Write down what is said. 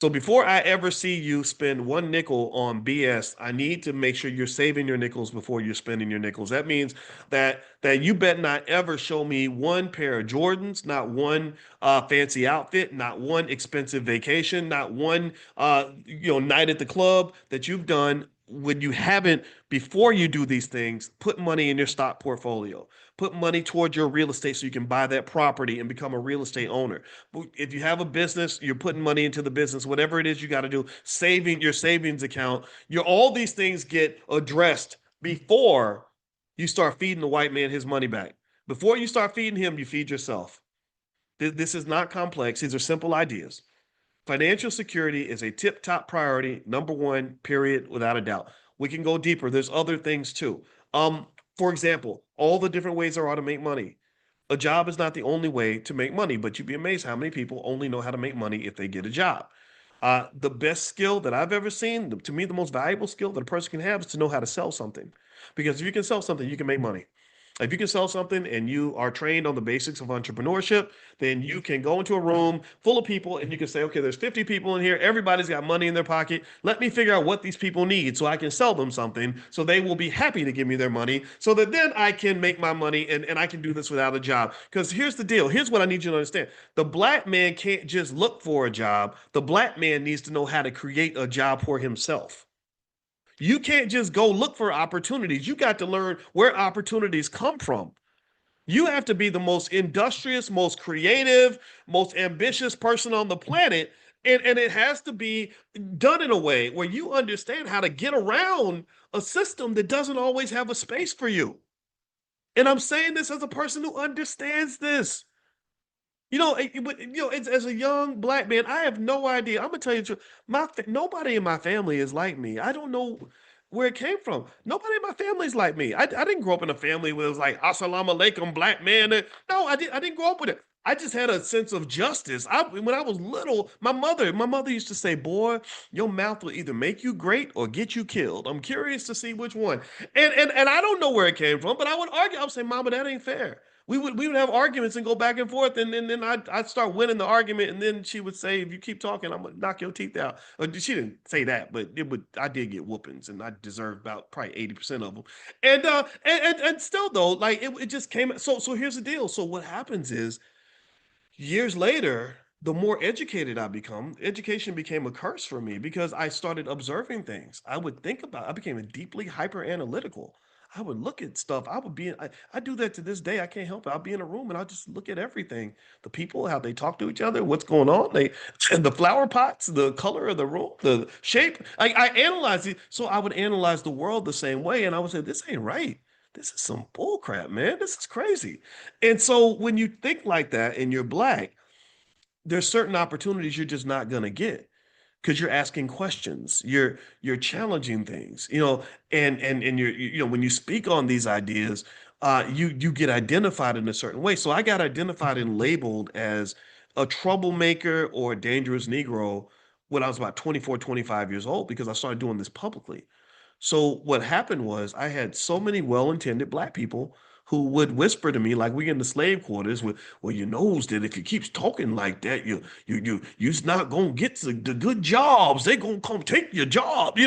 So before I ever see you spend one nickel on BS, I need to make sure you're saving your nickels before you're spending your nickels. That means that you bet not ever show me one pair of Jordans, not one fancy outfit, not one expensive vacation, not one night at the club that you've done when you haven't, before you do these things, put money in your stock portfolio. Put money towards your real estate so you can buy that property and become a real estate owner. If you have a business, you're putting money into the business, whatever it is you got to do, saving your savings account, all these things get addressed before you start feeding the white man his money back. Before you start feeding him, you feed yourself. This is not complex. These are simple ideas. Financial security is a tip top priority, number one, period, without a doubt. We can go deeper. There's other things too. For example, all the different ways there are to make money. A job is not the only way to make money, but you'd be amazed how many people only know how to make money if they get a job. The best skill that I've ever seen, to me, the most valuable skill that a person can have is to know how to sell something. Because if you can sell something, you can make money. If you can sell something and you are trained on the basics of entrepreneurship, then you can go into a room full of people and you can say, okay, there's 50 people in here. Everybody's got money in their pocket. Let me figure out what these people need so I can sell them something so they will be happy to give me their money so that then I can make my money and I can do this without a job. Because here's the deal. Here's what I need you to understand. The black man can't just look for a job. The black man needs to know how to create a job for himself. You can't just go look for opportunities. You got to learn where opportunities come from. You have to be the most industrious, most creative, most ambitious person on the planet. And it has to be done in a way where you understand how to get around a system that doesn't always have a space for you. And I'm saying this as a person who understands this. As a young black man, I have no idea. I'm gonna tell you the truth. Nobody in my family is like me. I don't know where it came from. Nobody in my family is like me. I didn't grow up in a family where it was like "Assalamu alaikum, black man." No, I didn't grow up with it. I just had a sense of justice. When I was little, my mother used to say, "Boy, your mouth will either make you great or get you killed." I'm curious to see which one. And I don't know where it came from, but I would argue. I would say, "Mama, that ain't fair." We would have arguments and go back and forth, and then I'd start winning the argument, and then she would say, "If you keep talking, I'm gonna knock your teeth out." Or she didn't say that, but it would. I did get whoopings, and I deserved about probably 80% of them. And still though, like it just came. So here's the deal. So what happens is years later, the more educated I become, education became a curse for me because I started observing things. I became a deeply hyper analytical. I would look at stuff. I do that to this day. I can't help it. I'll be in a room and I'll just look at everything. The people, how they talk to each other, what's going on. The flower pots, the color of the room, the shape. I analyze it. So I would analyze the world the same way. And I would say, this ain't right. This is some bull crap, man. This is crazy. And so when you think like that and you're black, there's certain opportunities you're just not going to get because you're asking questions, you're challenging things, and when you speak on these ideas, you get identified in a certain way. So I got identified and labeled as a troublemaker or a dangerous Negro when I was about 24, 25 years old because I started doing this publicly. So what happened was I had so many well-intended black people who would whisper to me like we in the slave quarters with, well, you knows that if you keeps talking like that, you's not gonna get the good jobs. They gonna come take your job,